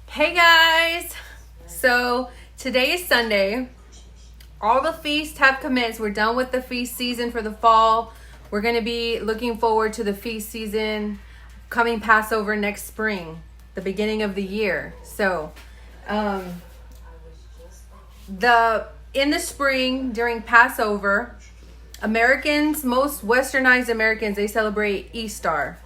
Hey guys! So today is Sunday. All the feasts have commenced. We're done with the feast season for the fall. We're going to be looking forward to the feast season coming Passover next spring, the beginning of the year. So, in the spring during Passover, Americans, most westernized Americans, they celebrate Easter.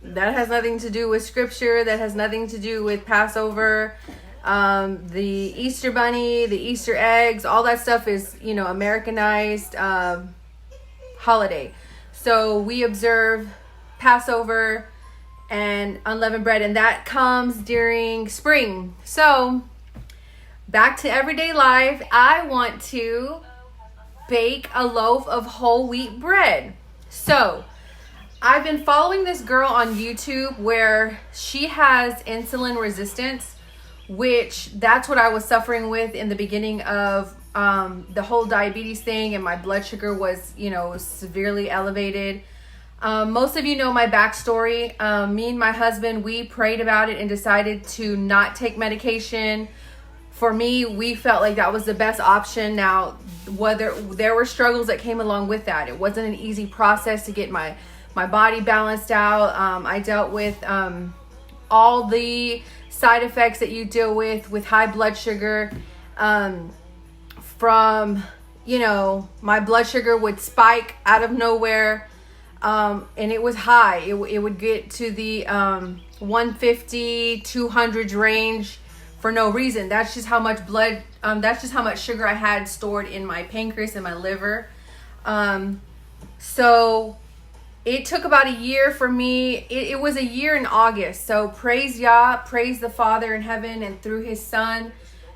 That has nothing to do with scripture. That has nothing to do with Passover. The Easter bunny, the Easter eggs, all that stuff is, Americanized holiday. So we observe Passover and unleavened bread, and that comes during spring. So back to everyday life. I want to bake a loaf of whole wheat bread. So I've been following this girl on YouTube where she has insulin resistance, which that's what I was suffering with in the beginning of the whole diabetes thing, and my blood sugar was, severely elevated. Most of you know my backstory. Me and my husband, we prayed about it and decided to not take medication. For me, we felt like that was the best option. Now, whether there were struggles that came along with that, it wasn't an easy process to get my body balanced out. I dealt with all the side effects that you deal with high blood sugar. From, my blood sugar would spike out of nowhere. And it was high. It would get to the 150, 200 range for no reason. That's just how much that's just how much sugar I had stored in my pancreas and my liver. So it took about a year for me. It was a year in August. So praise Yah, praise the Father in heaven, and through his Son,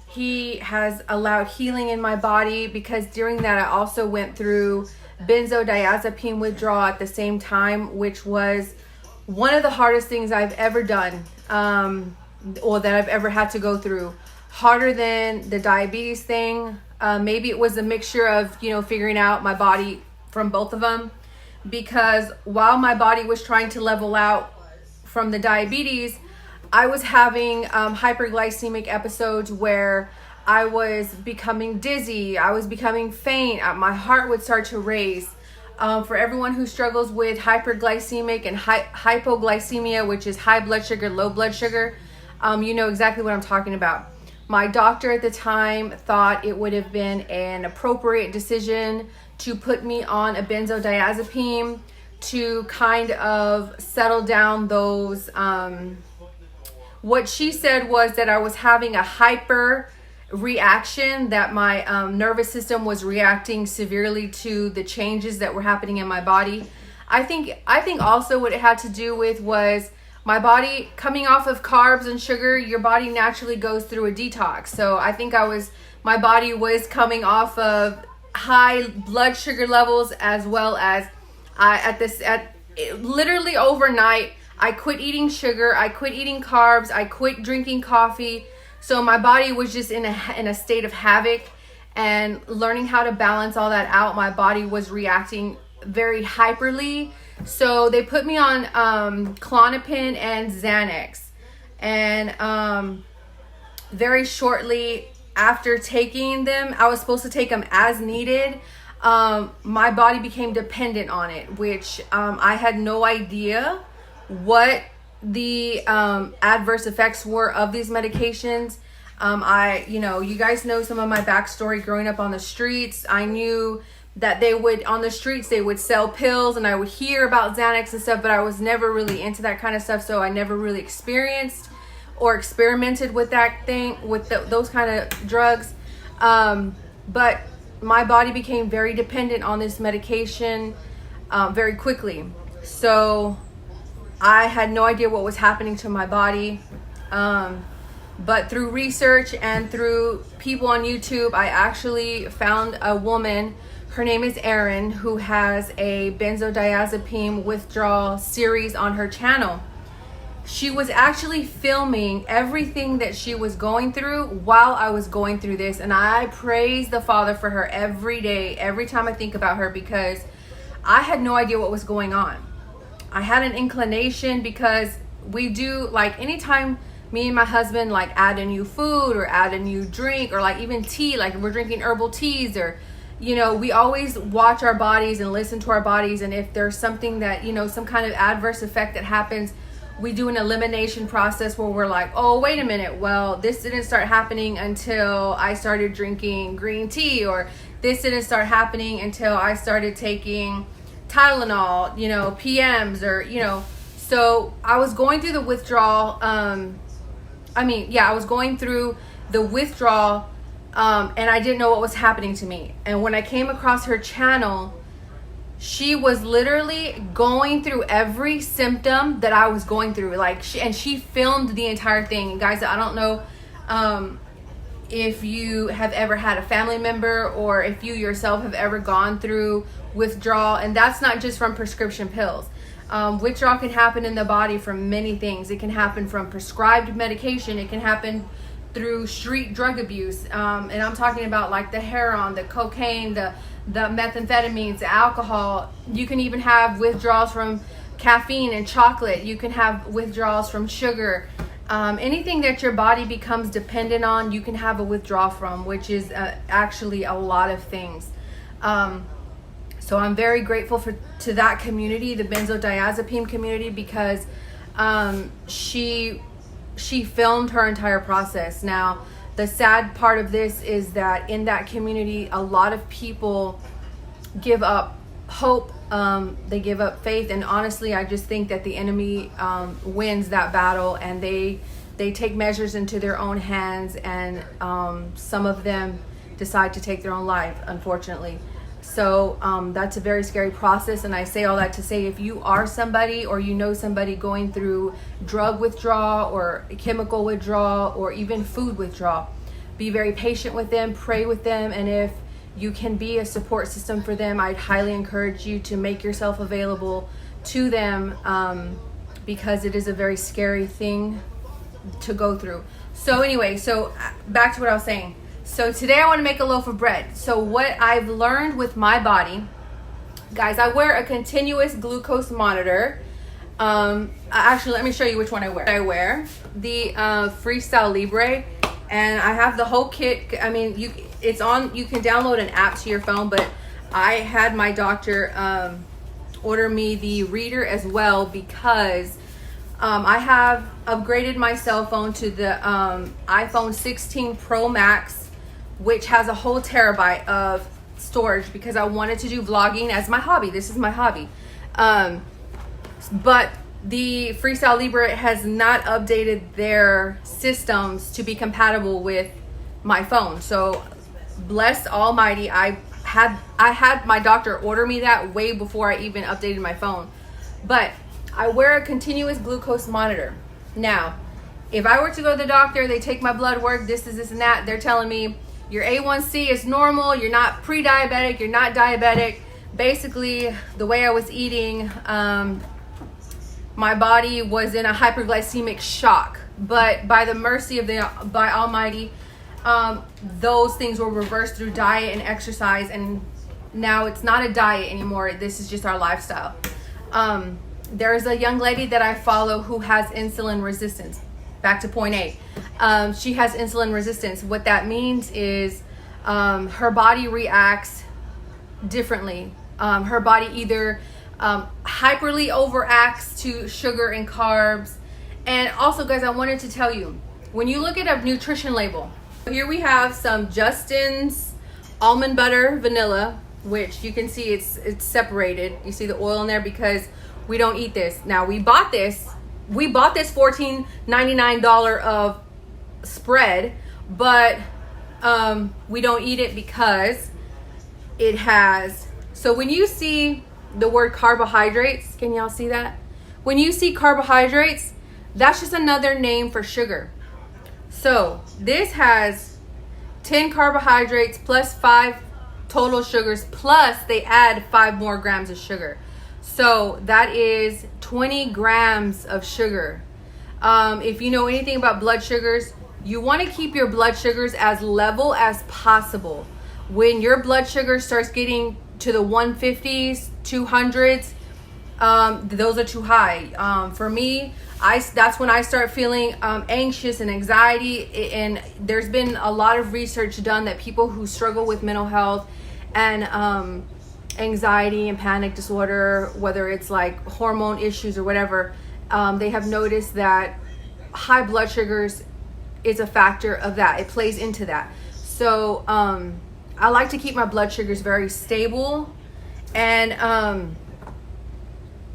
he has allowed healing in my body, because during that I also went through benzodiazepine withdrawal at the same time, which was one of the hardest things I've ever done, or that I've ever had to go through. Harder than the diabetes thing. Maybe it was a mixture of, figuring out my body from both of them. Because while my body was trying to level out from the diabetes, I was having hyperglycemic episodes where I was becoming dizzy, I was becoming faint, my heart would start to race. For everyone who struggles with hyperglycemic and hypoglycemia, which is high blood sugar, low blood sugar, you know exactly what I'm talking about. My doctor at the time thought it would have been an appropriate decision to put me on a benzodiazepine to kind of settle down those. What she said was that I was having a hyper reaction, that my nervous system was reacting severely to the changes that were happening in my body. I think also what it had to do with was my body coming off of carbs and sugar. Your body naturally goes through a detox. So I think my body was coming off of high blood sugar levels, as well as literally overnight, I quit eating sugar, I quit eating carbs, I quit drinking coffee. So my body was just in a state of havoc, and learning how to balance all that out, my body was reacting very hyperly. So they put me on Klonopin and Xanax, and very shortly after taking them, I was supposed to take them as needed. My body became dependent on it, which I had no idea what the adverse effects were of these medications. You guys know some of my backstory growing up on the streets. I knew that they would sell pills, and I would hear about Xanax and stuff, but I was never really into that kind of stuff. So I never really experienced or experimented with that thing, with those kind of drugs. But my body became very dependent on this medication very quickly. So I had no idea what was happening to my body. But through research and through people on YouTube, I actually found a woman. Her name is Erin, who has a benzodiazepine withdrawal series on her channel. She was actually filming everything that she was going through while I was going through this. And I praise the Father for her every day, every time I think about her, because I had no idea what was going on. I had an inclination because we do, like, anytime me and my husband like add a new food or add a new drink, or like even tea, like if we're drinking herbal teas, or we always watch our bodies and listen to our bodies. And if there's something that, some kind of adverse effect that happens, we do an elimination process where we're like, oh, wait a minute, well, this didn't start happening until I started drinking green tea, or this didn't start happening until I started taking Tylenol, PMs, or, so I was going through the withdrawal. I was going through the withdrawal, and I didn't know what was happening to me. And when I came across her channel, she was literally going through every symptom that I was going through. Like, she filmed the entire thing. And guys, I don't know if you have ever had a family member, or if you yourself have ever gone through withdrawal. And that's not just from prescription pills. Withdrawal can happen in the body from many things. It can happen from prescribed medication. It can happen through street drug abuse. And I'm talking about like the heroin, the cocaine, the methamphetamines, the alcohol. You can even have withdrawals from caffeine and chocolate. You can have withdrawals from sugar. Anything that your body becomes dependent on, you can have a withdrawal from, which is actually a lot of things. So I'm very grateful to that community, the benzodiazepine community, because she filmed her entire process. Now, the sad part of this is that in that community, a lot of people give up hope. They give up faith. And honestly, I just think that the enemy wins that battle, and they take measures into their own hands. And some of them decide to take their own life, unfortunately. So that's a very scary process. And I say all that to say, if you are somebody, or somebody going through drug withdrawal or chemical withdrawal or even food withdrawal, be very patient with them, pray with them. And if you can be a support system for them, I'd highly encourage you to make yourself available to them, because it is a very scary thing to go through. So anyway, back to what I was saying. So today I want to make a loaf of bread. So what I've learned with my body, guys, I wear a continuous glucose monitor. Actually, let me show you which one I wear. I wear the Freestyle Libre, and I have the whole kit. I mean, you can download an app to your phone, but I had my doctor order me the reader as well, because I have upgraded my cell phone to the iPhone 16 Pro Max, which has a whole terabyte of storage, because I wanted to do vlogging as my hobby. This is my hobby. But the Freestyle Libre has not updated their systems to be compatible with my phone. So bless Almighty, I had my doctor order me that way before I even updated my phone. But I wear a continuous glucose monitor. Now, if I were to go to the doctor, they take my blood work, this and that, they're telling me your A1C is normal, you're not pre-diabetic, you're not diabetic. Basically, the way I was eating, my body was in a hyperglycemic shock. But by the mercy of by Almighty, those things were reversed through diet and exercise, and now it's not a diet anymore. This is just our lifestyle. There is a young lady that I follow who has insulin resistance. Back to point A. She has insulin resistance. What that means is her body reacts differently. Her body either hyperly overacts to sugar and carbs. And also, guys, I wanted to tell you, when you look at a nutrition label, here we have some Justin's almond butter vanilla, which you can see it's separated. You see the oil in there because we don't eat this. Now, we bought this $14.99 of spread, but we don't eat it because it has, so when you see the word carbohydrates, can y'all see that? When you see carbohydrates, that's just another name for sugar. So this has 10 carbohydrates plus 5 total sugars, plus they add 5 more grams of sugar. So that is 20 grams of sugar. If you know anything about blood sugars, you want to keep your blood sugars as level as possible. When your blood sugar starts getting to the 150s, 200s, those are too high. For me, that's when I start feeling anxious and anxiety. And there's been a lot of research done that people who struggle with mental health and anxiety and panic disorder, whether it's like hormone issues or whatever, they have noticed that high blood sugars is a factor of that. It plays into that. So I like to keep my blood sugars very stable. And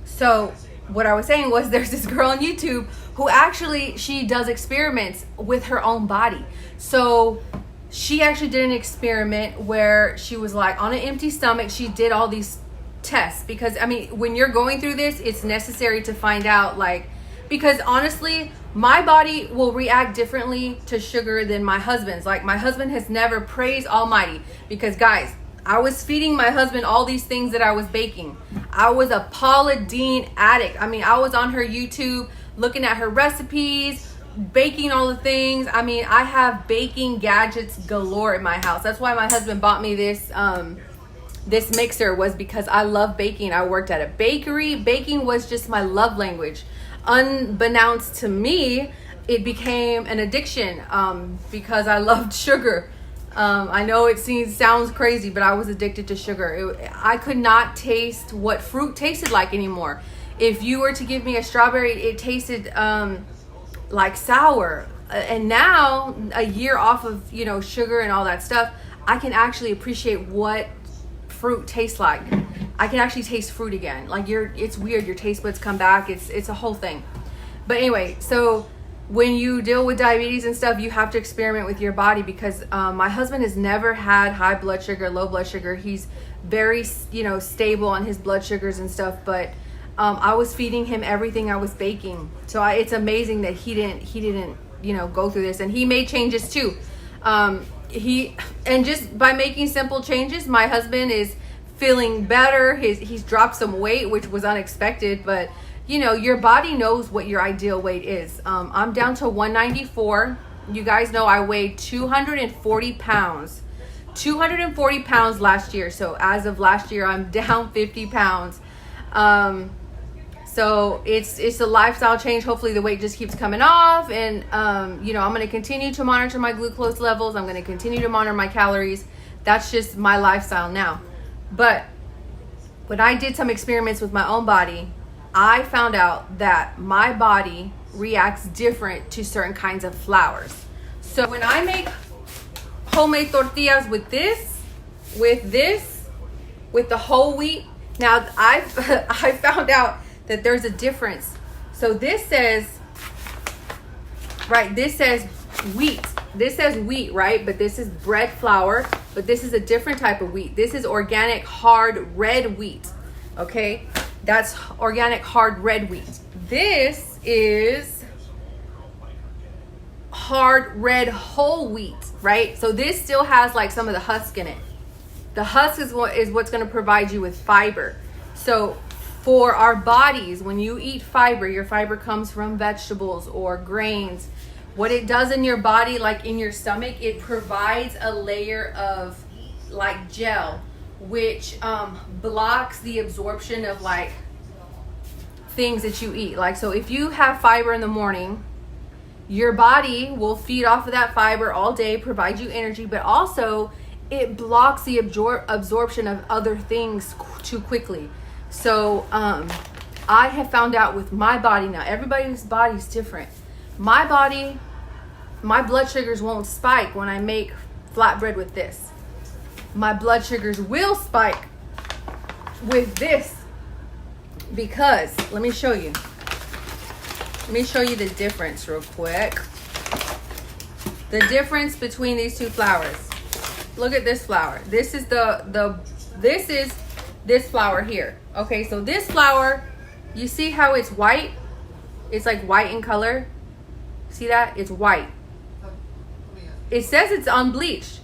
so what I was saying was, there's this girl on YouTube who actually, she does experiments with her own body. So she actually did an experiment where she was like on an empty stomach. She did all these tests because, I mean, when you're going through this, it's necessary to find out, like, because honestly, my body will react differently to sugar than my husband's. Like, my husband has never, praised Almighty, because guys, I was feeding my husband all these things that I was baking. I was a Paula Deen addict. I mean, I was on her YouTube looking at her recipes, baking all the things. I mean, I have baking gadgets galore in my house. That's why my husband bought me this this mixer, was because I love baking. I worked at a bakery. Baking was just my love language. Unbeknownst to me, it became an addiction because I loved sugar. I know it sounds crazy, but I was addicted to sugar. I could not taste what fruit tasted like anymore. If you were to give me a strawberry, it tasted like sour. And now, a year off of, you know, sugar and all that stuff, I can actually appreciate what fruit tastes like. I can actually taste fruit again. Like, it's weird. Your taste buds come back. It's a whole thing. But anyway, so when you deal with diabetes and stuff, you have to experiment with your body, because my husband has never had high blood sugar, low blood sugar. He's very, you know, stable on his blood sugars and stuff. But I was feeding him everything I was baking. So it's amazing that he didn't, you know, go through this. And he made changes too. And just by making simple changes, my husband is feeling better. He's dropped some weight, which was unexpected, but you know, your body knows what your ideal weight is. I'm down to 194. You guys know I weighed 240 pounds. 240 pounds last year. So as of last year, I'm down 50 pounds. So it's a lifestyle change. Hopefully the weight just keeps coming off. And, you know, I'm going to continue to monitor my glucose levels. I'm going to continue to monitor my calories. That's just my lifestyle now. But when I did some experiments with my own body, I found out that my body reacts different to certain kinds of flours. So when I make homemade tortillas with the whole wheat, now I found out that there's a difference. So this says wheat. This says wheat, right? But this is bread flour, but this is a different type of wheat. This is organic hard red wheat. Okay? That's organic hard red wheat. This is hard red whole wheat, right? So this still has like some of the husk in it. The husk is what's going to provide you with fiber. So for our bodies, when you eat fiber, your fiber comes from vegetables or grains. What it does in your body, like in your stomach, it provides a layer of like gel, which blocks the absorption of like things that you eat. Like, so if you have fiber in the morning, your body will feed off of that fiber all day, provide you energy, but also it blocks the absorption of other things too quickly. So I have found out with my body now, everybody's body's different. My body, my blood sugars won't spike when I make flatbread with this. My blood sugars will spike with this, because let me show you the difference real quick. The difference between these two flours. Look at this flour. This is this flour here. Okay, so this flour, you see how it's white? It's like white in color. See that? It's white. It says it's unbleached,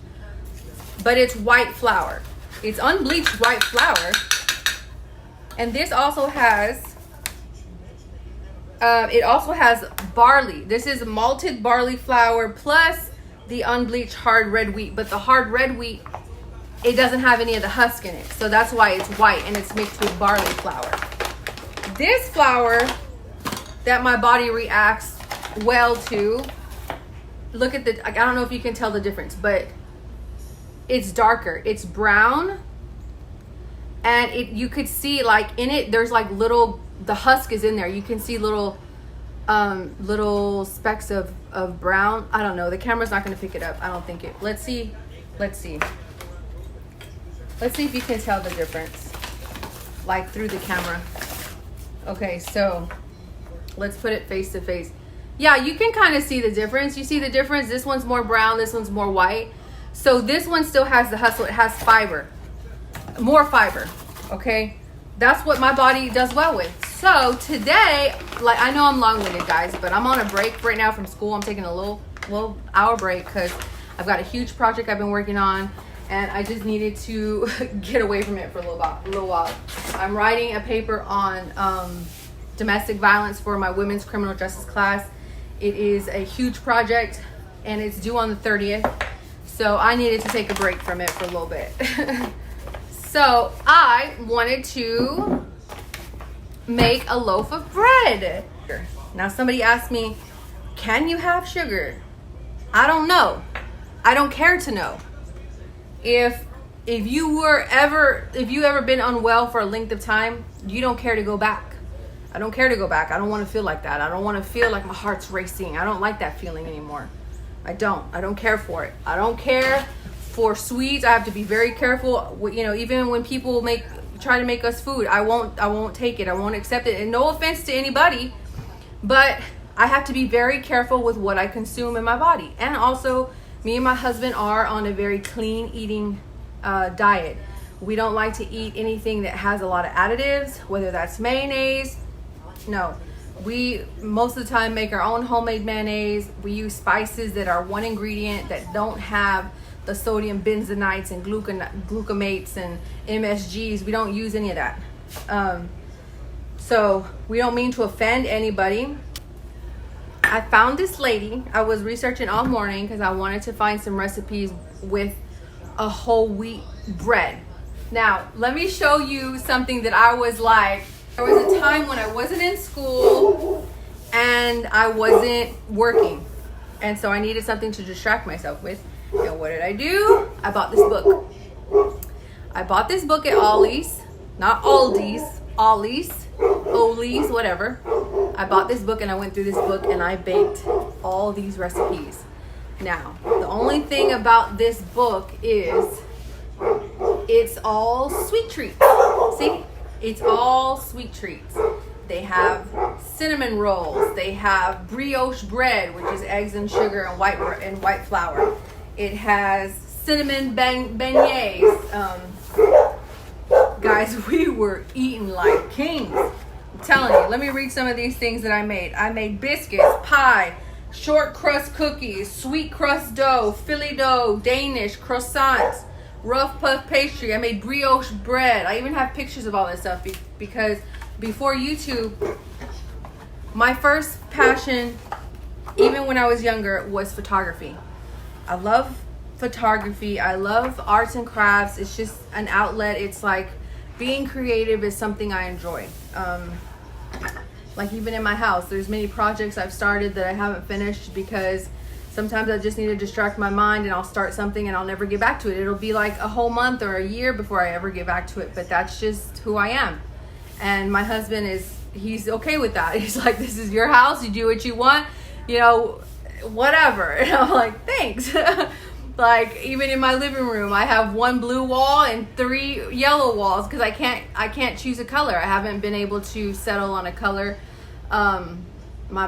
but it's white flour. It's unbleached white flour. And this also has, it also has barley. This is malted barley flour plus the unbleached hard red wheat. But the hard red wheat, it doesn't have any of the husk in it. So that's why it's white and it's mixed with barley flour. this flower that my body reacts well to, look at the, I don't know if you can tell the difference, but it's darker. It's brown, and you could see like in it, there's like little, the husk is in there. You can see little specks of brown. I don't know. The camera's not going to pick it up. I don't think it. Let's see if you can tell the difference, like through the camera. Okay, so let's put it face to face. Yeah, you can kind of see the difference. You see the difference? This one's more brown, this one's more white. So this one still has the hustle. It has fiber, more fiber, okay? That's what my body does well with. So today, like, I know I'm long-winded, guys, but I'm on a break right now from school. I'm taking a little hour break because I've got a huge project I've been working on, and I just needed to get away from it for a little while. I'm writing a paper on domestic violence for my women's criminal justice class. It is a huge project, and it's due on the 30th. So I needed to take a break from it for a little bit. So I wanted to make a loaf of bread. Now somebody asked me, can you have sugar? I don't know. I don't care to know. If you ever been unwell for a length of time, you don't care to go back. I don't care to go back. I don't want to feel like that. I don't want to feel like my heart's racing. I don't like that feeling anymore. I don't care for it. I don't care for sweets. I have to be very careful. You know, even when people try to make us food, I won't take it. I won't accept it. And no offense to anybody, but I have to be very careful with what I consume in my body. And also, me and my husband are on a very clean eating diet. We don't like to eat anything that has a lot of additives, whether that's mayonnaise. No, we most of the time make our own homemade mayonnaise. We use spices that are one ingredient, that don't have the sodium benzenites and glucamates and MSGs. We don't use any of that. So we don't mean to offend anybody. I found this lady. I was researching all morning because I wanted to find some recipes with a whole wheat bread. Now, let me show you something that I was like. There was a time when I wasn't in school and I wasn't working. And so I needed something to distract myself with. And what did I do? I bought this book. I bought this book at Ollie's. Not Aldi's. Ollie's, whatever. I bought this book and I went through this book and I baked all these recipes. Now, the only thing about this book is it's all sweet treats. See? It's all sweet treats. They have cinnamon rolls. They have brioche bread, which is eggs and sugar and white flour. It has cinnamon beignets. Guys, we were eating like kings. I'm telling you. Let me read some of these things that I made. I made biscuits, pie, short crust cookies, sweet crust dough, Philly dough, Danish, croissants, rough puff pastry. I made brioche bread. I even have pictures of all this stuff because before YouTube, my first passion, even when I was younger, was photography. I love photography. I love arts and crafts. It's just an outlet. It's like being creative is something I enjoy. Like even in my house, there's many projects I've started that I haven't finished because sometimes I just need to distract my mind and I'll start something and I'll never get back to it. It'll be like a whole month or a year before I ever get back to it, but that's just who I am. And my husband he's okay with that. He's like, this is your house, you do what you want, you know, whatever. And I'm like, thanks. Like even in my living room, I have one blue wall and 3 yellow walls because I can't choose a color. I haven't been able to settle on a color. My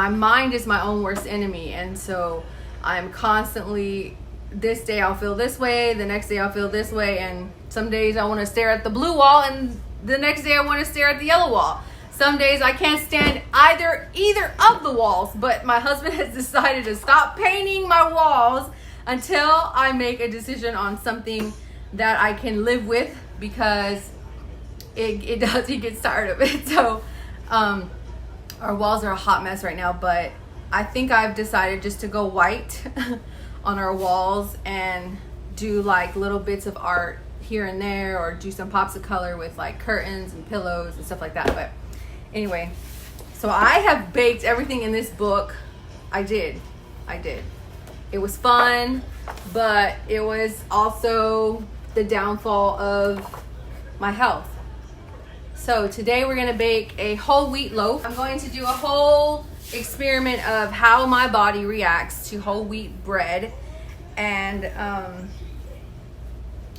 mind is my own worst enemy, and so I'm constantly, this day I'll feel this way, the next day I'll feel this way, and some days I want to stare at the blue wall and the next day I want to stare at the yellow wall. Some days I can't stand either of the walls, but my husband has decided to stop painting my walls until I make a decision on something that I can live with, because he gets tired of it. So our walls are a hot mess right now, but I think I've decided just to go white on our walls and do like little bits of art here and there, or do some pops of color with like curtains and pillows and stuff like that. But Anyway, so I have baked everything in this book. I did. It was fun, but it was also the downfall of my health. So today we're gonna bake a whole wheat loaf. I'm going to do a whole experiment of how my body reacts to whole wheat bread. And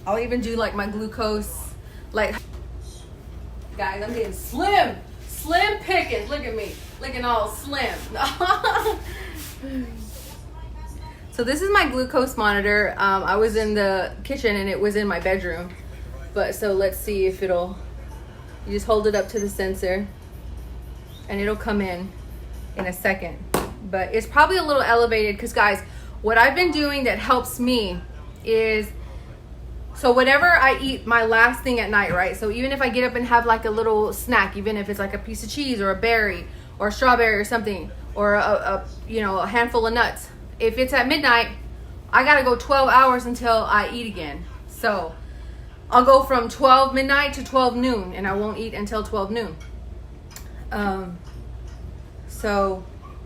I'll even do like my glucose, like, guys, I'm getting slim pickings. Look at me, looking all slim. So this is my glucose monitor. I was in the kitchen and it was in my bedroom, but so let's see if you just hold it up to the sensor and it'll come in a second. But it's probably a little elevated because, guys, what I've been doing that helps me is, so whenever I eat my last thing at night, right? So even if I get up and have like a little snack, even if it's like a piece of cheese or a berry or a strawberry or something, or a handful of nuts, if it's at midnight, I gotta go 12 hours until I eat again. So I'll go from 12 midnight to 12 noon and I won't eat until 12 noon.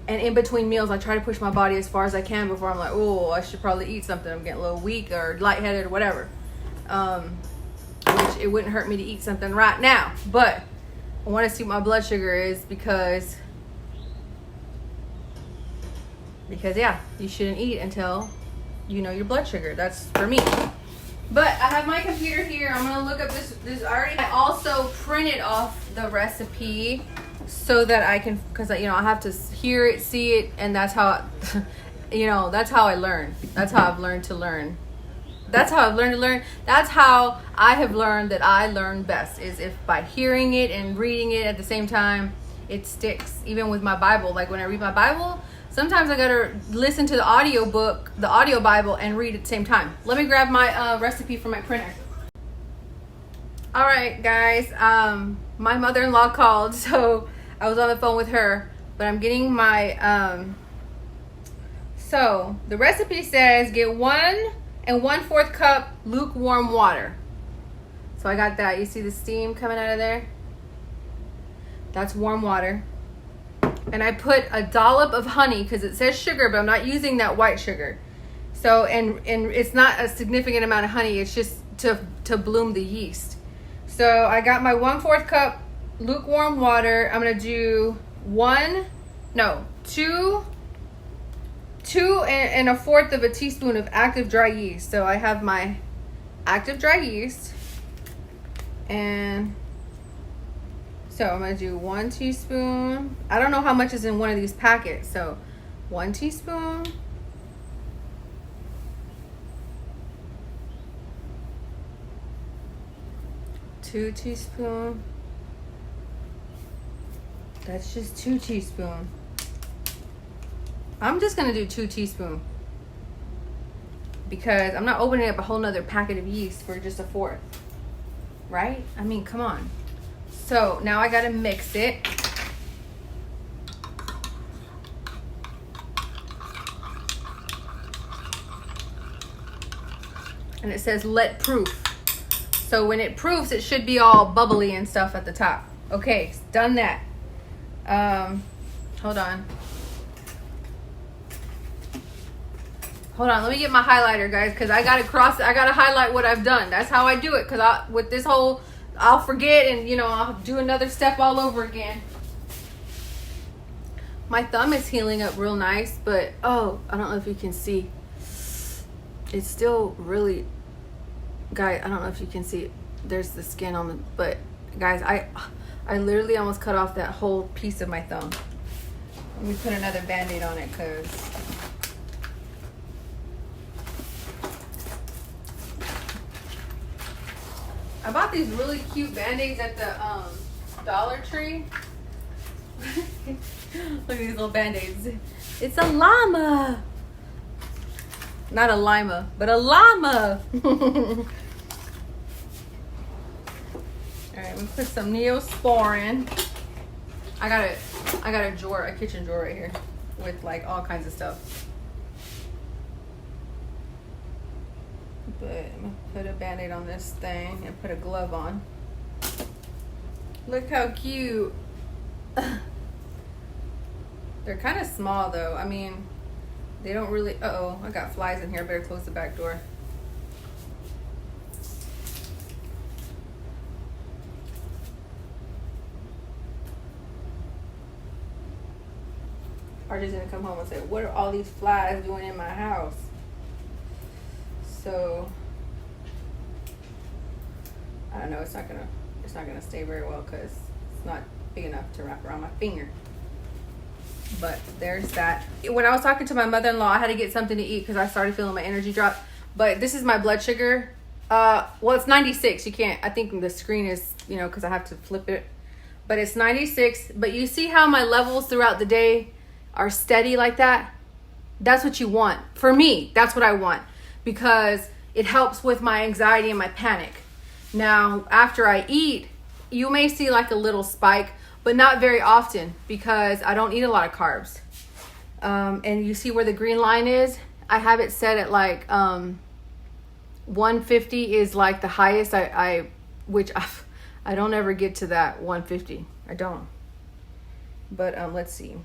And in between meals, I try to push my body as far as I can before I'm like, oh, I should probably eat something. I'm getting a little weak or lightheaded or whatever. Which it wouldn't hurt me to eat something right now. But I want to see what my blood sugar is because yeah, you shouldn't eat until you know your blood sugar. That's for me. But I have my computer here. I'm going to look up this already. I also printed off the recipe so that I can, because I have to hear it, see it, and that's how that's how I learn. That's how I've learned to learn. That's how I've learned to learn. That's how I have learned that I learn best, is if by hearing it and reading it at the same time, it sticks. Even with my Bible, like when I read my Bible, sometimes I gotta listen to the audio Bible, and read at the same time. Let me grab my recipe from my printer. All right, guys. My mother-in-law called, so I was on the phone with her. But I'm getting my. So the recipe says get 1 1/4 cup lukewarm water. So I got that. You see the steam coming out of there? That's warm water. And I put a dollop of honey because it says sugar, but I'm not using that white sugar. So, and it's not a significant amount of honey. It's just to bloom the yeast. So I got my 1/4 cup lukewarm water. I'm going to do 2 1/4 teaspoon of active dry yeast. So I have my active dry yeast. And so I'm going to do 1 teaspoon. I don't know how much is in one of these packets. So 1 teaspoon. Two teaspoons. That's just 2 teaspoons. I'm just going to do 2 teaspoons. Because I'm not opening up a whole nother packet of yeast for just 1/4. Right? I mean, come on. So now I gotta mix it. And it says let proof. So when it proofs, it should be all bubbly and stuff at the top. Okay, done that. Hold on. Let me get my highlighter, guys, because I gotta highlight what I've done. That's how I do it, because with this whole, I'll forget and I'll do another step all over again. My thumb is healing up real nice, but I don't know if you can see. It's still really, guys, I don't know if you can see it. There's the skin on the, but guys, I literally almost cut off that whole piece of my thumb. Let me put another Band-Aid on it because I bought these really cute Band-Aids at the Dollar Tree. Look at these little Band-Aids. It's a llama. Not a lima, but a llama. Alright, we put some Neosporin. I got a drawer, a kitchen drawer right here with like all kinds of stuff. But I'm gonna put a Band-Aid on this thing and put a glove on. Look how cute. They're kind of small though. I mean, they don't really, uh-oh, I got flies in here. Better close the back door. Archie's gonna come home and say, what are all these flies doing in my house? So I don't know, it's not gonna stay very well because it's not big enough to wrap around my finger. But there's that. When I was talking to my mother-in-law, I had to get something to eat because I started feeling my energy drop. But this is my blood sugar. Well, it's 96. You can't, I think the screen is, you know, because I have to flip it. But it's 96. But you see how my levels throughout the day are steady like that? That's what you want. For me, that's what I want. Because it helps with my anxiety and my panic. Now, after I eat, you may see like a little spike, but not very often because I don't eat a lot of carbs. And you see where the green line is? I have it set at like 150 is like the highest which I don't ever get to that 150. I don't. But let's see.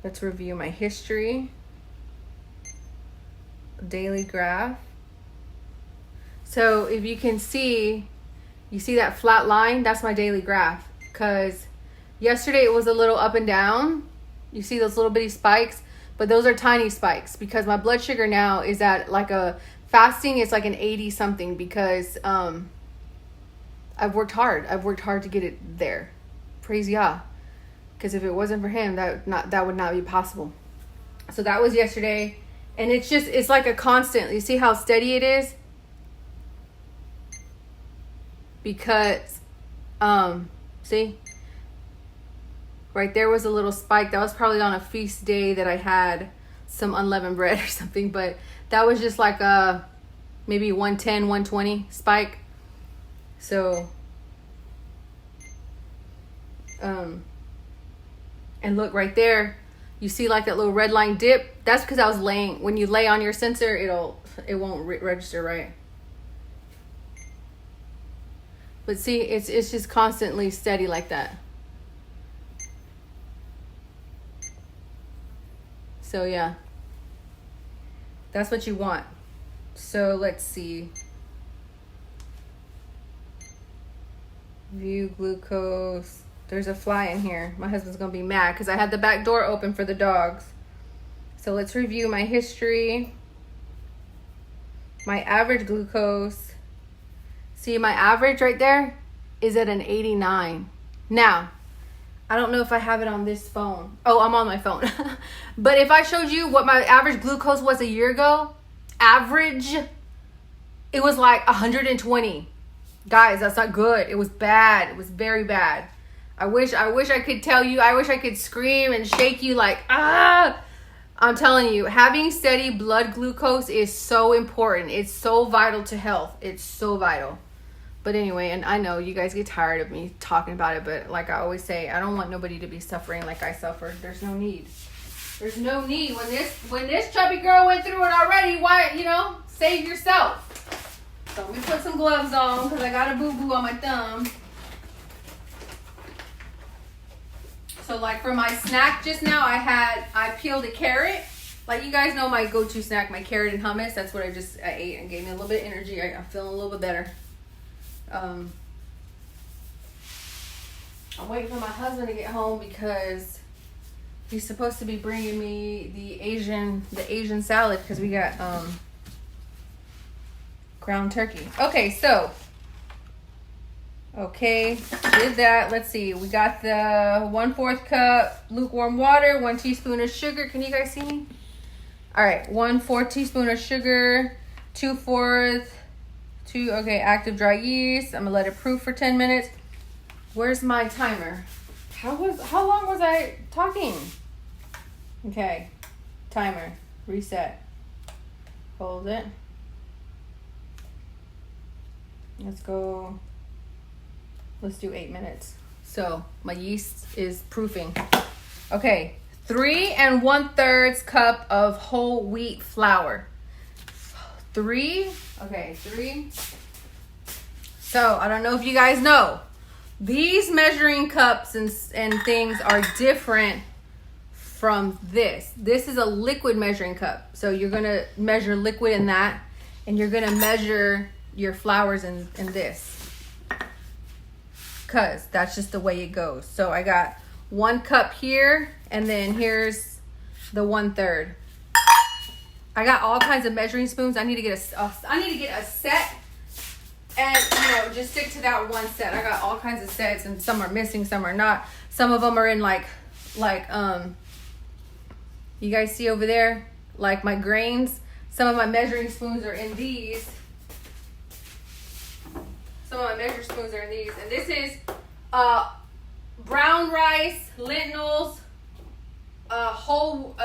Let's review my history. Daily graph. So if you can see, you see that flat line? That's my daily graph. Because yesterday it was a little up and down. You see those little bitty spikes? But those are tiny spikes because my blood sugar now is at like a fasting. It's like an 80 something because I've worked hard. I've worked hard to get it there. Praise Yah. Because if it wasn't for him, that would not be possible. So that was yesterday. And it's like a constant. You see how steady it is? Because, see? Right there was a little spike. That was probably on a feast day that I had some unleavened bread or something. But that was just like a maybe 110, 120 spike. So, and look right there. You see like that little red line dip? That's because I was laying. When you lay on your sensor, it won't register right. But see, it's just constantly steady like that. So yeah, that's what you want. So let's see. View glucose. There's a fly in here. My husband's gonna be mad because I had the back door open for the dogs. So let's review my history. My average glucose. See, my average right there is at an 89. Now, I don't know if I have it on this phone. Oh, I'm on my phone. But if I showed you what my average glucose was a year ago, it was like 120. Guys, that's not good. It was bad. It was very bad. I wish I could tell you. I wish I could scream and shake you like, ah! I'm telling you, having steady blood glucose is so important. It's so vital to health. It's so vital. But anyway, and I know you guys get tired of me talking about it, but like I always say, I don't want nobody to be suffering like I suffered. There's no need. There's no need. When this chubby girl went through it already, why, save yourself. So let me put some gloves on because I got a boo-boo on my thumb. So like for my snack just now, I peeled a carrot. Like you guys know my go-to snack, my carrot and hummus. That's what I ate and gave me a little bit of energy. I'm feeling a little bit better. I'm waiting for my husband to get home because he's supposed to be bringing me the Asian salad because we got ground turkey. Okay, so did that. Let's see. We got the 1/4 cup lukewarm water, 1 teaspoon of sugar. Can you guys see me? All right, 1/4 teaspoon of sugar, 2/4 active dry yeast. I'm gonna let it proof for 10 minutes. Where's my timer? How long was I talking? Okay, timer, reset. Hold it. Let's go. Let's do 8 minutes. So my yeast is proofing. Okay, 3 1/3 cup of whole wheat flour. 3. So I don't know if you guys know, These measuring cups and things are different from this. This is a liquid measuring cup. So you're going to measure liquid in that, and you're going to measure your flours in this. Because that's just the way it goes. So I got 1 cup here, and then here's the 1/3. I got all kinds of measuring spoons. I need to get a set, and just stick to that one set. I got all kinds of sets, and some are missing, some are not. Some of them are in like you guys see over there, like my grains. Some of my measuring spoons are in these. Some of my measuring spoons are in these, and this is brown rice, lentils, whole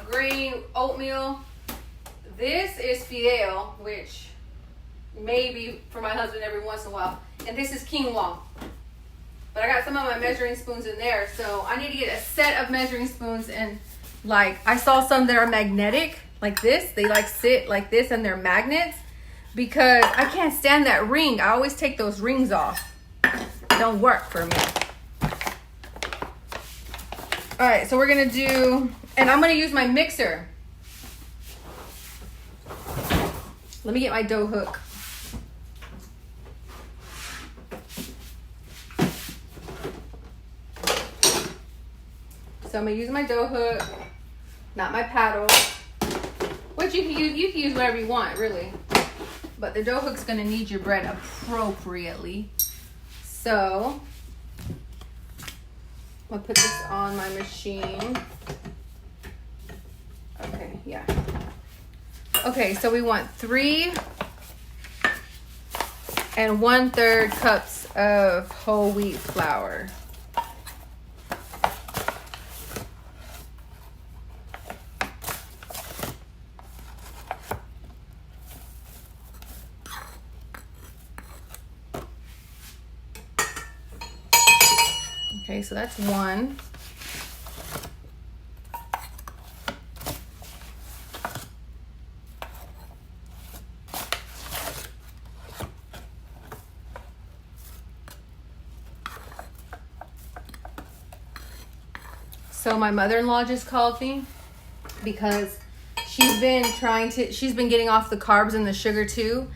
grain oatmeal. This is fideo, which maybe for my husband every once in a while. And this is quinoa. But I got some of my measuring spoons in there. So I need to get a set of measuring spoons. And like, I saw some that are magnetic, like this. They like sit like this, and they're magnets. Because I can't stand that ring. I always take those rings off. It don't work for me. All right, so we're going to do, and I'm going to use my mixer. Let me get my dough hook. So I'm gonna use my dough hook, not my paddle. Which you can use whatever you want, really. But the dough hook's gonna knead your bread appropriately. So I'm gonna put this on my machine. Okay, yeah. Okay, so we want 3 1/3 cups of whole wheat flour. Okay, so that's 1. So my mother-in-law just called me because she's been getting off the carbs and the sugar too.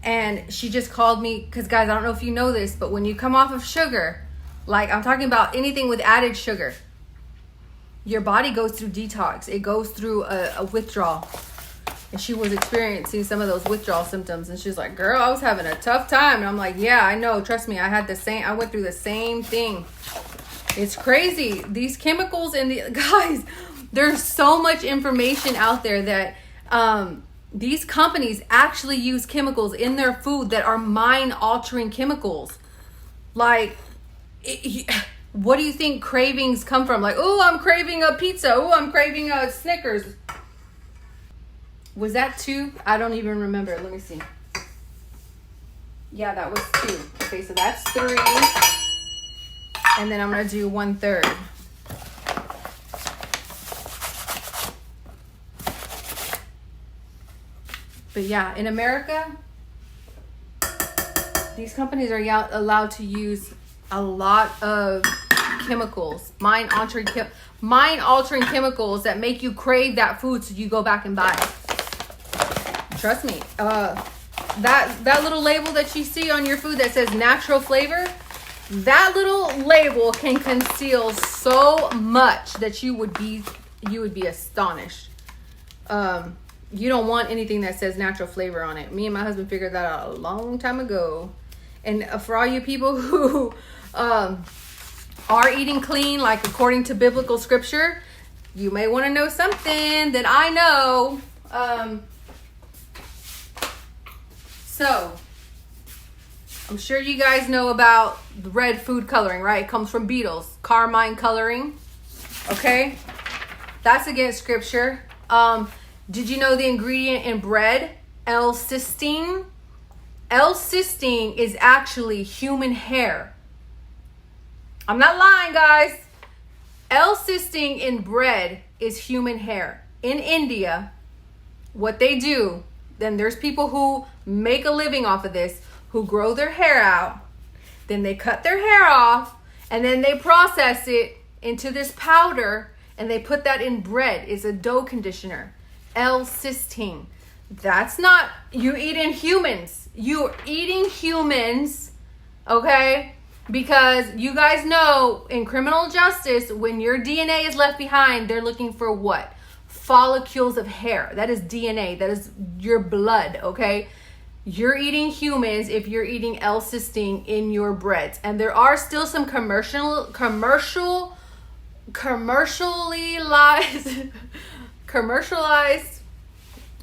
And she just called me because, guys, I don't know if you know this, but when you come off of sugar, like I'm talking about anything with added sugar, your body goes through detox. It goes through a withdrawal. And she was experiencing some of those withdrawal symptoms. And she's like, girl, I was having a tough time. And I'm like, yeah, I know. Trust me. I went through the same thing. It's crazy. These chemicals and guys, there's so much information out there that these companies actually use chemicals in their food that are mind-altering chemicals. Like, what do you think cravings come from? Like, oh, I'm craving a pizza. Oh, I'm craving a Snickers. Was that 2? I don't even remember. Let me see. Yeah, that was 2. Okay, so that's 3. And then I'm going to do 1/3. But yeah, in America, these companies are allowed to use a lot of chemicals, mind-altering chemicals that make you crave that food, so you go back and buy it. Trust me. That little label that you see on your food that says natural flavor, that little label can conceal so much that you would be astonished. You don't want anything that says natural flavor on it. Me and my husband figured that out a long time ago. And for all you people who are eating clean, like according to biblical scripture, you may want to know something that I know. So I'm sure you guys know about the red food coloring, right? It comes from beetles. Carmine coloring. Okay? That's against scripture. Did you know the ingredient in bread? L-cysteine. L-cysteine is actually human hair. I'm not lying, guys. L-cysteine in bread is human hair. In India, what they do, then there's people who make a living off of this, who grow their hair out. Then they cut their hair off, and then they process it into this powder, and they put that in bread. It's a dough conditioner. L-cysteine. That's not, you're eating humans. You're eating humans, okay? Because you guys know in criminal justice, when your DNA is left behind, they're looking for what? Follicles of hair. That is DNA. That is your blood, okay? You're eating humans if you're eating L-cysteine in your breads. And there are still some commercialized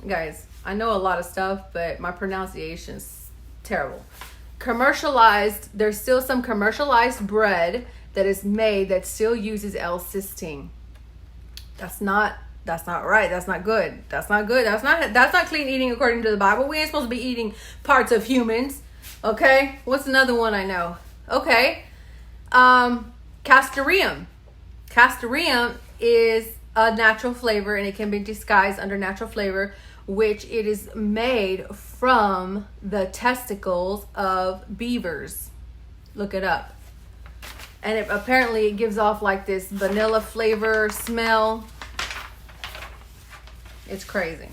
guys, I know a lot of stuff, but my pronunciation's terrible. Commercialized, there's still some commercialized bread that is made that still uses L-cysteine. That's not right. That's not good. That's not good. That's not clean eating according to the Bible. We ain't supposed to be eating parts of humans. Okay? What's another one I know? Okay. Castoreum. Castoreum is a natural flavor, and it can be disguised under natural flavor, which it is made from the testicles of beavers. Look it up. And apparently it gives off like this vanilla flavor smell. It's crazy.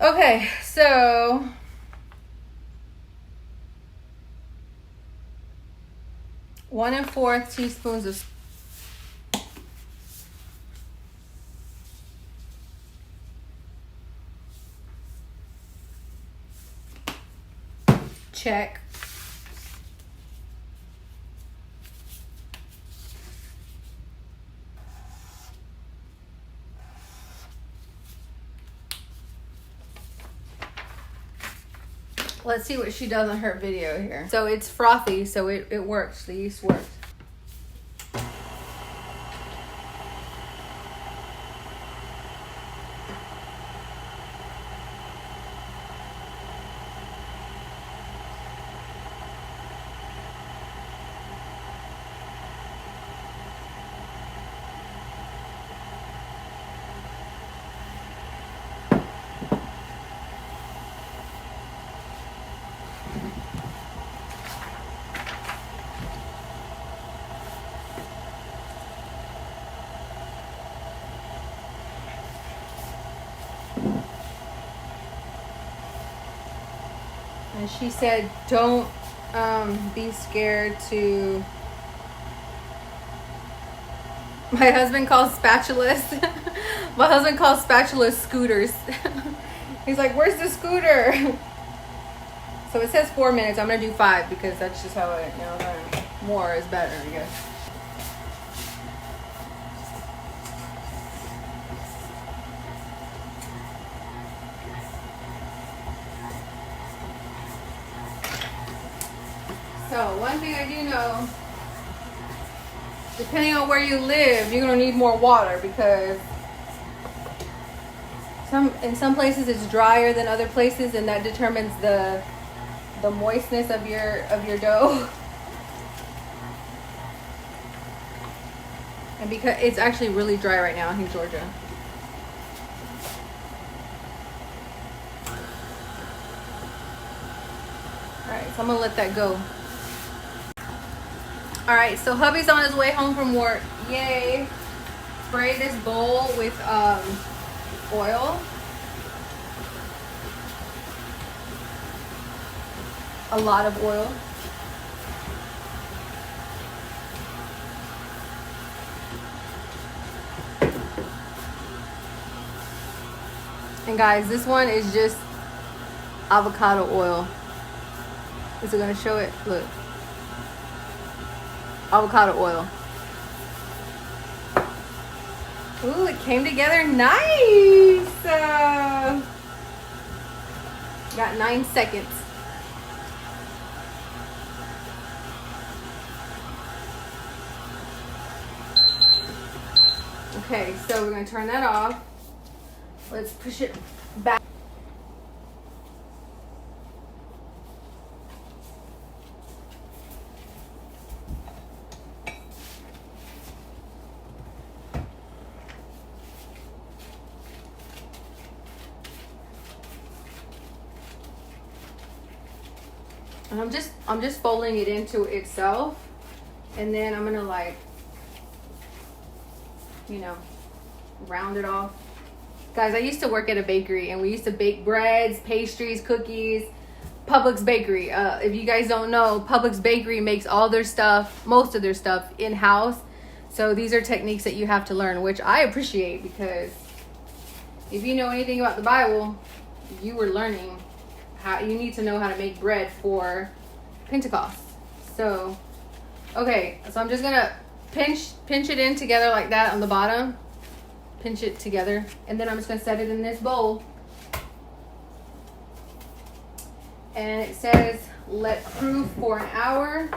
Okay, so one and 1/4 teaspoons of check. Let's see what she does on her video here. So it's frothy, so it works. The yeast works. And she said, don't be scared to... My husband calls spatulas. My husband calls spatulas scooters. He's like, where's the scooter? So it says 4 minutes. I'm going to do 5 because that's just how it, more is better, I guess. So one thing I do know, depending on where you live, you're gonna need more water because in some places it's drier than other places, and that determines the moistness of your dough. And because it's actually really dry right now in Georgia. All right, so I'm gonna let that go. All right, so hubby's on his way home from work. Yay. Spray this bowl with oil. A lot of oil. And guys, this one is just avocado oil. Is it gonna show it? Look. Avocado oil. Ooh, it came together nice. Got 9 seconds. Okay, so we're gonna turn that off. Let's push it back. And I'm just folding it into itself, and then I'm gonna like, you know, round it off. Guys, I used to work at a bakery, and we used to bake breads, pastries, cookies. Publix Bakery. If you guys don't know, Publix Bakery makes all their stuff, most of their stuff, in-house. So these are techniques that you have to learn, which I appreciate, because if you know anything about the Bible, you were learning how you need to know how to make bread for Pentecost. So, okay, so I'm just gonna pinch it in together like that on the bottom. Pinch it together, and then I'm just gonna set it in this bowl. And it says, let proof for an hour.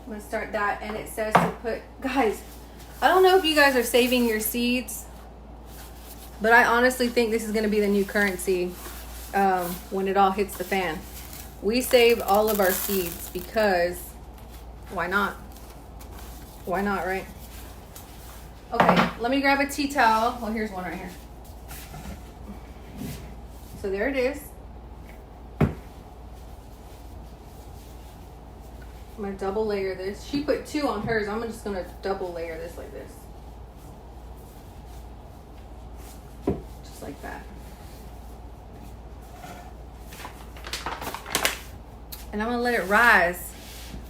I'm gonna start that, and it says to put, guys, I don't know if you guys are saving your seeds, but I honestly think this is gonna be the new currency when it all hits the fan. We save all of our seeds because why not? Why not, right? Okay, let me grab a tea towel. Well, here's one right here. So there it is. I'm gonna double layer this. She put 2 on hers. I'm just gonna double layer this like this. Just like that. And I'm gonna let it rise.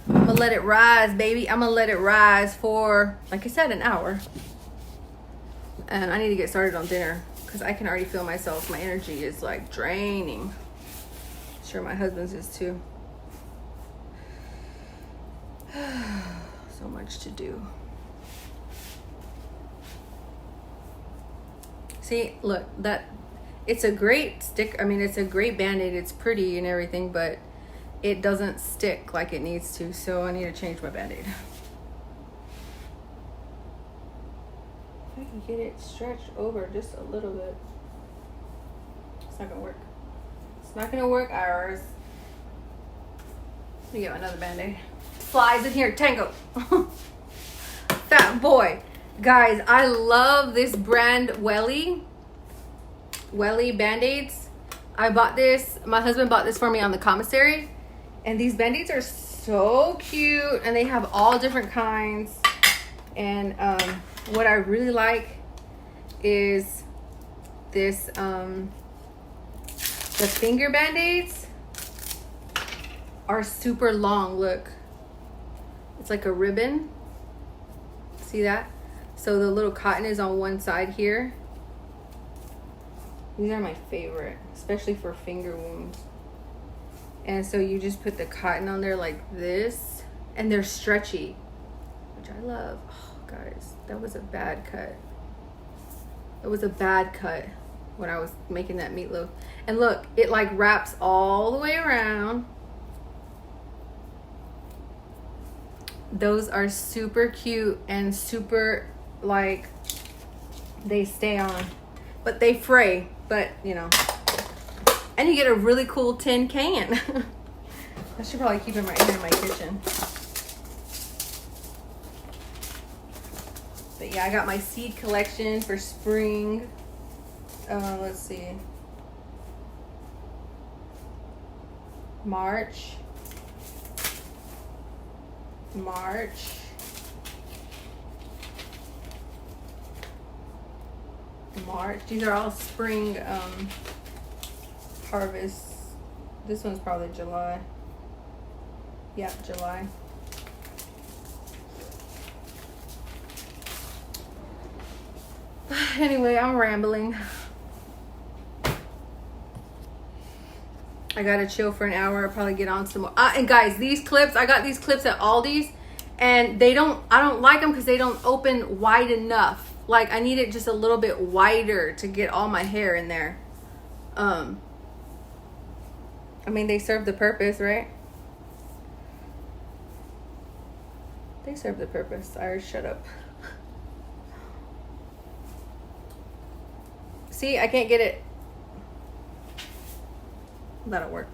I'm gonna let it rise, baby. I'm gonna let it rise for, like I said, an hour. And I need to get started on dinner because I can already feel myself. My energy is like draining. I'm sure my husband's is too. So much to do. See, look, that it's a great stick. I mean, it's a great Band-Aid. It's pretty and everything, but it doesn't stick like it needs to. So I need to change my Band-Aid. I can get it stretched over just a little bit. It's not gonna work. It's not gonna work, Iris. Let me get another Band-Aid. Flies in here, Tango. Fat boy. Guys, I love this brand Welly Band-Aids. I bought this, my husband bought this for me on the commissary. And these Band-Aids are so cute, and they have all different kinds. And what I really like is this, the finger Band-Aids are super long. Look, it's like a ribbon. See that? So the little cotton is on one side here. These are my favorite, especially for finger wounds. And so you just put the cotton on there like this, and they're stretchy, which I love. Oh, guys, that was a bad cut. It was a bad cut when I was making that meatloaf. And look, it like wraps all the way around. Those are super cute and super, like, they stay on, but they fray, but you know. And you get a really cool tin can. I should probably keep them right here in my kitchen. But yeah, I got my seed collection for spring. Let's see. March. These are all spring harvest. This one's probably July. Yeah, July. Anyway, I'm rambling. I gotta chill for an hour. I'll probably get on some more. And guys, these clips, I got these clips at Aldi's, and I don't like them because they don't open wide enough. Like, I need it just a little bit wider to get all my hair in there. I mean, they serve the purpose, right? They serve the purpose. Iris, shut up. See, I can't get it. That'll work.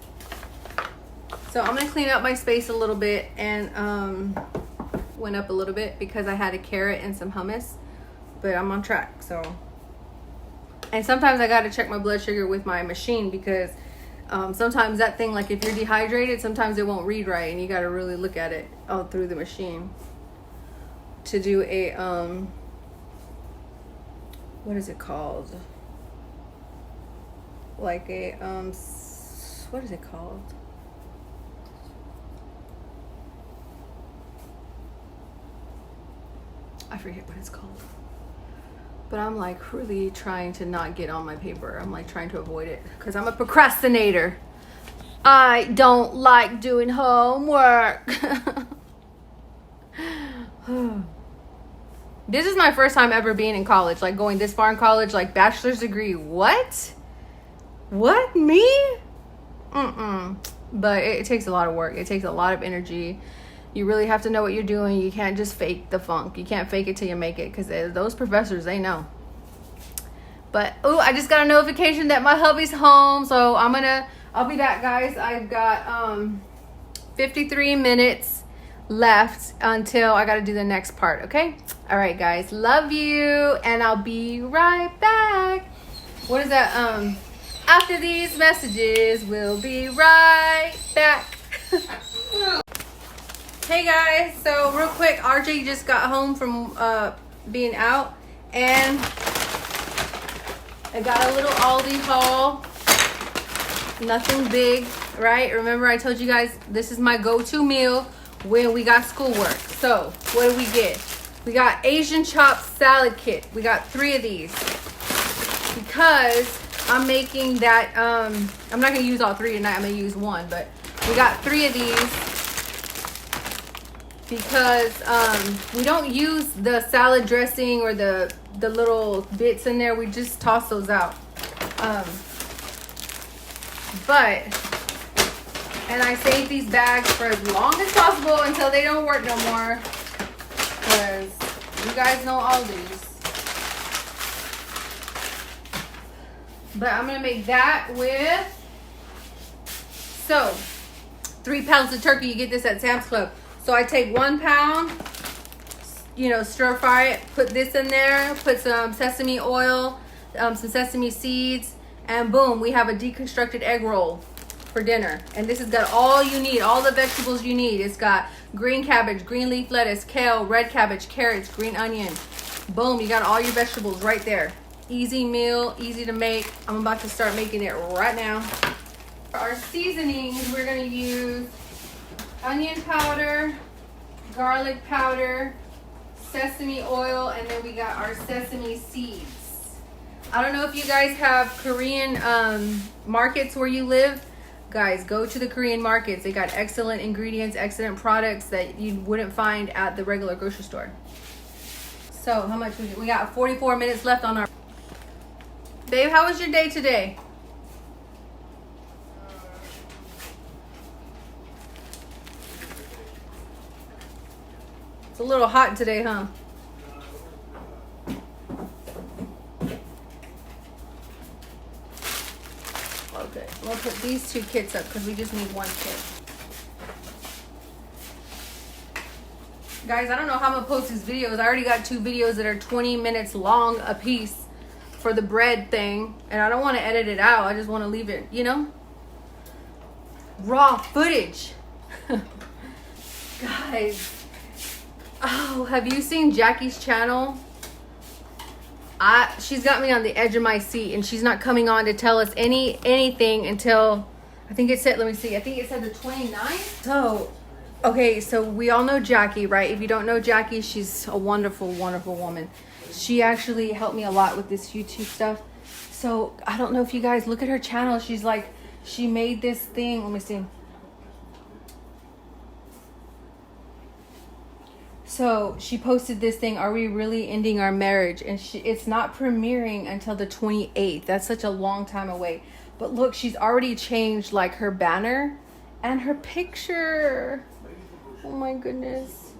So I'm gonna clean up my space a little bit, and went up a little bit because I had a carrot and some hummus, but I'm on track. So And sometimes I got to check my blood sugar with my machine because sometimes that thing, like if you're dehydrated, sometimes it won't read right, and you got to really look at it all through the machine to do a what is it called? Like a what is it called? I forget what it's called. But I'm like really trying to not get on my paper. I'm like trying to avoid it because I'm a procrastinator. I don't like doing homework. This is my first time ever being in college, like going this far in college, like bachelor's degree. What? What? Me? But it takes a lot of work. It takes a lot of energy. You really have to know what you're doing. You can't just fake the funk. You can't fake it till you make it, because those professors, they know. But, oh, I just got a notification that my hubby's home, so I'll be back, guys. I've got 53 minutes left until I got to do the next part, okay? All right, guys. Love you, and I'll be right back. What is that? After these messages, we'll be right back. Hey guys, so real quick, RJ just got home from being out, and I got a little Aldi haul. Nothing big, right? Remember I told you guys this is my go-to meal when we got schoolwork. So what did we get? We got Asian chopped salad kit. We got 3 of these because I'm making that. I'm not gonna use all 3 tonight. I'm gonna use 1, but we got 3 of these because we don't use the salad dressing or the little bits in there. We just toss those out. And I save these bags for as long as possible until they don't work no more, because you guys know all these. But I'm gonna make that with, so 3 pounds of turkey. You get this at Sam's Club. So I take 1 pound, stir fry it, put this in there, put some sesame oil, some sesame seeds, and boom, we have a deconstructed egg roll for dinner. And this has got all you need, all the vegetables you need. It's got green cabbage, green leaf lettuce, kale, red cabbage, carrots, green onion. Boom, you got all your vegetables right there. Easy meal, easy to make. I'm about to start making it right now. For our seasonings, we're gonna use onion powder, garlic powder, sesame oil, and then we got our sesame seeds. I don't know if you guys have Korean markets where you live. Guys, go to the Korean markets. They got excellent ingredients, excellent products that you wouldn't find at the regular grocery store. So how much we got? 44 minutes left on our. Babe, how was your day today? It's a little hot today, huh? Okay, we'll put these 2 kits up because we just need 1 kit. Guys, I don't know how I'm gonna post these videos. I already got 2 videos that are 20 minutes long a piece for the bread thing, and I don't want to edit it out. I just want to leave it, raw footage. Guys, oh, have you seen Jackie's channel? She's got me on the edge of my seat, and she's not coming on to tell us anything until, I think it said, let me see, I think it said the 29th. So, okay, so we all know Jackie, right? If you don't know Jackie, she's a wonderful, wonderful woman. She actually helped me a lot with this YouTube stuff. So, I don't know if you guys look at her channel. She's like, she made this thing, let me see. So she posted this thing, are we really ending our marriage? And it's not premiering until the 28th. That's such a long time away. But look, she's already changed like her banner and her picture. Oh my goodness.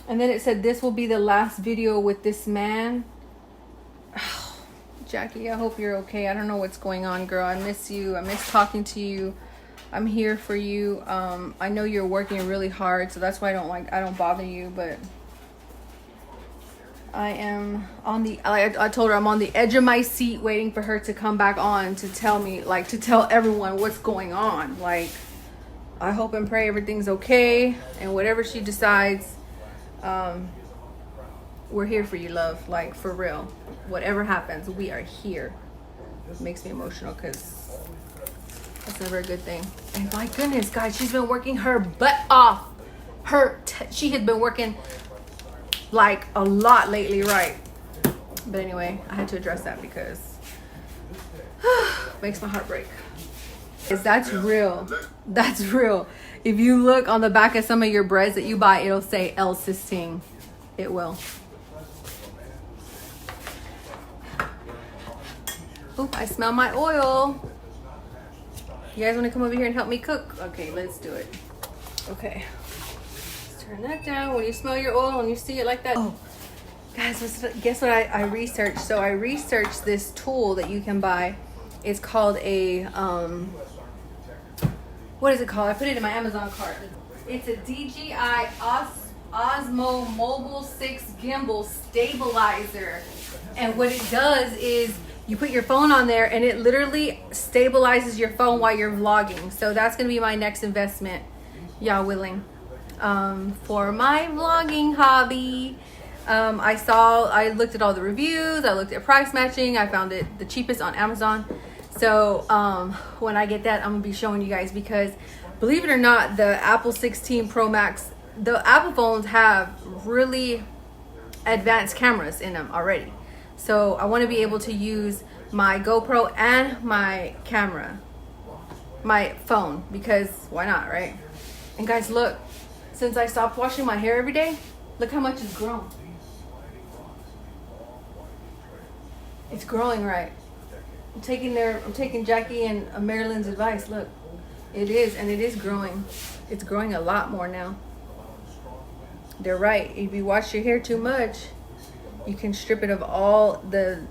And then it said, this will be the last video with this man. Oh, Jackie, I hope you're okay. I don't know what's going on, girl. I miss you. I miss talking to you. I'm here for you. I know you're working really hard, so that's why I don't bother you, but I am on the, I told her I'm on the edge of my seat waiting for her to come back on to tell me, like, to tell everyone what's going on. Like, I hope and pray everything's okay, and whatever she decides, we're here for you, love. Like, for real. Whatever happens, we are here. It makes me emotional because that's never a good thing. And my goodness, guys, she's been working her butt off. She has been working like a lot lately, right? But anyway, I had to address that because makes my heart break. That's real. That's real. If you look on the back of some of your breads that you buy, it'll say L-cysteine. It will. Oh, I smell my oil. You guys want to come over here and help me cook? Okay, let's do it. Okay. Turn that down. When you smell your oil and you see it like that. Oh, guys, guess what I researched? So I researched this tool that you can buy. It's called a, what is it called? I put it in my Amazon cart. It's a DJI Osmo Mobile 6 Gimbal Stabilizer. And what it does is you put your phone on there and it literally stabilizes your phone while you're vlogging. So that's going to be my next investment, y'all willing. For my vlogging hobby. I looked at all the reviews, I looked at price matching, I found it the cheapest on Amazon. So when I get that, I'm gonna be showing you guys, because believe it or not, the Apple 16 Pro Max, the Apple phones have really advanced cameras in them already. So I want to be able to use my GoPro and my camera, my phone, because why not, right? And guys, look. Since I stopped washing my hair every day, look how much it's grown. It's growing, right? I'm taking Jackie and Marilyn's advice. Look, it is, and it is growing. It's growing a lot more now. They're right. If you wash your hair too much, you can strip it of all the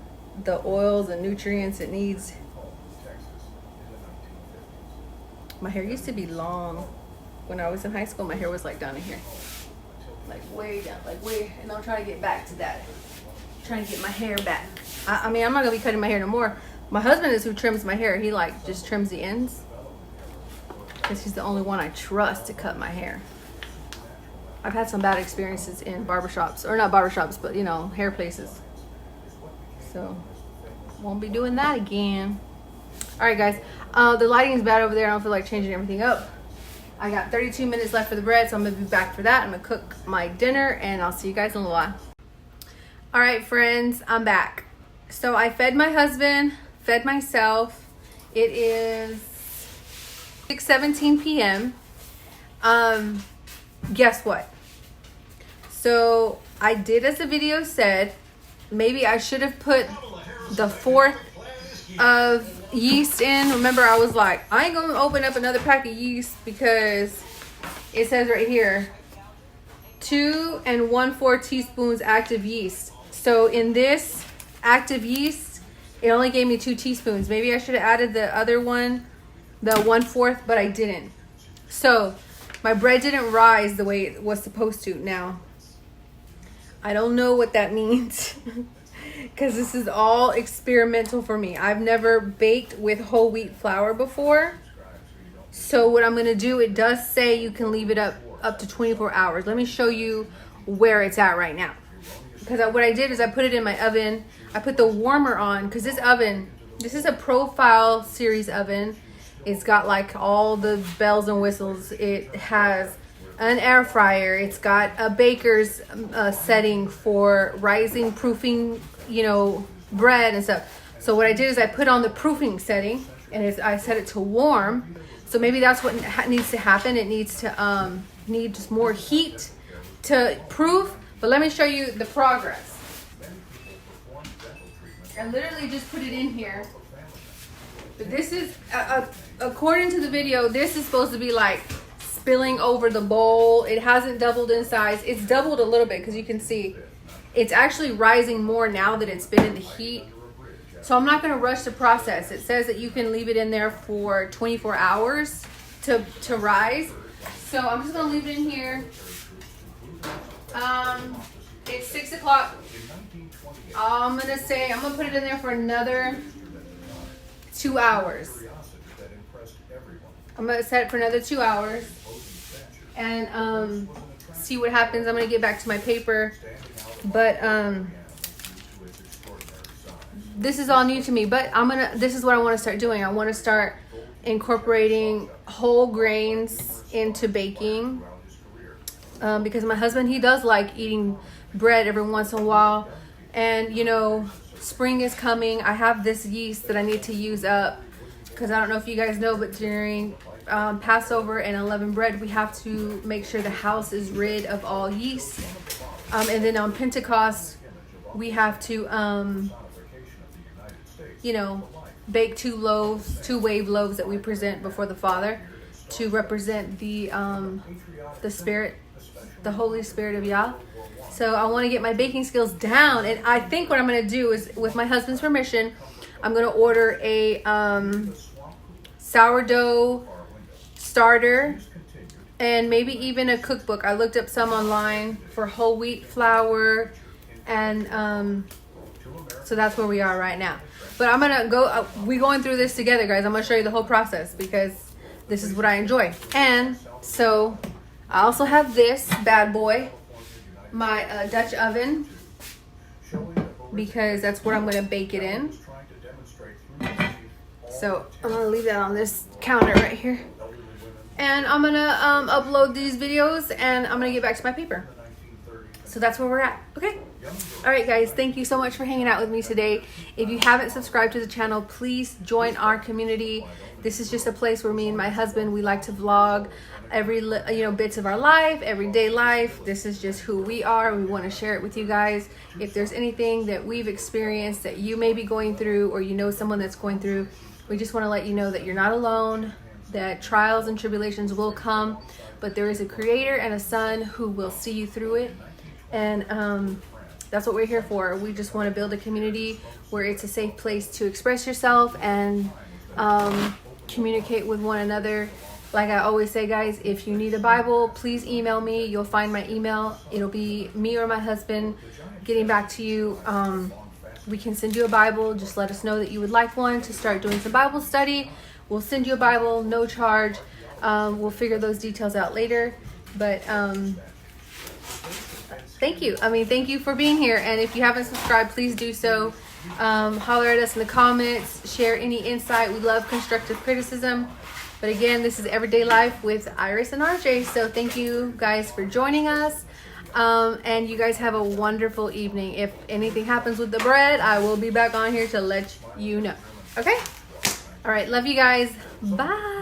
oils and nutrients it needs. My hair used to be long. When I was in high school, my hair was like down in here, like way down, like way, and I'm trying to get back to that. I'm trying to get my hair back. I mean, I'm not gonna be cutting my hair no more. My husband is who trims my hair. He like just trims the ends, because he's the only one I trust to cut my hair. I've had some bad experiences in barbershops, or not barbershops, but you know, hair places. So won't be doing that again. All right, guys. The lighting is bad over there. I don't feel like changing everything up. I got 32 minutes left for the bread, so I'm gonna be back for that. I'm gonna cook my dinner, and I'll see you guys in a little while. All right, friends, I'm back. So I fed my husband, fed myself. It is 6:17 p.m. Guess what? So I did, as the video said, maybe I should have put the 4th of yeast in. Remember, I was like, I ain't gonna open up another pack of yeast, because it says right here 2 1/4 teaspoons active yeast. So in this active yeast, it only gave me 2 teaspoons. Maybe I should have added the other one, the 1/4, but I didn't. So my bread didn't rise the way it was supposed to. Now I don't know what that means. Because this is all experimental for me. I've never baked with whole wheat flour before. So what I'm going to do, it does say you can leave it up to 24 hours. Let me show you where it's at right now. Because what I did is I put it in my oven. I put the warmer on, because this oven, this is a Profile series oven. It's got like all the bells and whistles. It has an air fryer. It's got a baker's setting for rising, proofing, you know, bread and stuff. So what I did is I put on the proofing setting, and I set it to warm. So maybe that's what needs to happen. It needs to need just more heat to proof. But let me show you the progress. I literally just put it in here. But this is, according to the video, this is supposed to be like spilling over the bowl. It hasn't doubled in size. It's doubled a little bit, because you can see it's actually rising more now that it's been in the heat. So I'm not going to rush the process. It says that you can leave it in there for 24 hours to rise. So I'm just going to leave it in here. It's 6 o'clock. I'm gonna put it in there for another 2 hours. I'm gonna set it for another 2 hours and see what happens. I'm gonna get back to my paper, but this is all new to me. But this is what I want to start doing. I want to start incorporating whole grains into baking, because my husband, he does like eating bread every once in a while, and you know, spring is coming. I have this yeast that I need to use up, because I don't know if you guys know, but during Passover and unleavened bread, we have to make sure the house is rid of all yeast, and then on Pentecost we have to you know, bake 2 wave loaves that we present before the Father to represent the Spirit, the Holy Spirit of Yah. So I want to get my baking skills down, and I think what I'm going to do is, with my husband's permission, I'm going to order a sourdough starter and maybe even a cookbook. I looked up some online for whole wheat flour, and so that's where we are right now. But I'm gonna go. We're going through this together, guys. I'm gonna show you the whole process because this is what I enjoy. And so I also have this bad boy, my Dutch oven, because that's what I'm gonna bake it in. So I'm gonna leave that on this counter right here, and I'm gonna upload these videos, and I'm gonna get back to my paper. So that's where we're at. Okay. All right, guys, thank you so much for hanging out with me today. If you haven't subscribed to the channel, please join our community. This is just a place where me and my husband, we like to vlog every bits of our life, everyday life. This is just who we are. We want to share it with you guys. If there's anything that we've experienced that you may be going through, or you know someone that's going through, we just want to let you know that you're not alone, that trials and tribulations will come, but there is a Creator and a Son who will see you through it. And that's what we're here for. We just want to build a community where it's a safe place to express yourself and communicate with one another. Like I always say, guys, if you need a Bible, please email me. You'll find my email. It'll be me or my husband getting back to you. We can send you a Bible. Just let us know that you would like one to start doing some Bible study. We'll send you a Bible, no charge. We'll figure those details out later. But thank you. Thank you for being here. And if you haven't subscribed, please do so. Holler at us in the comments. Share any insight. We love constructive criticism. But again, this is Everyday Life with Iris and RJ. So thank you guys for joining us. And you guys have a wonderful evening. If anything happens with the bread, I will be back on here to let you know. Okay? All right. Love you guys. Bye.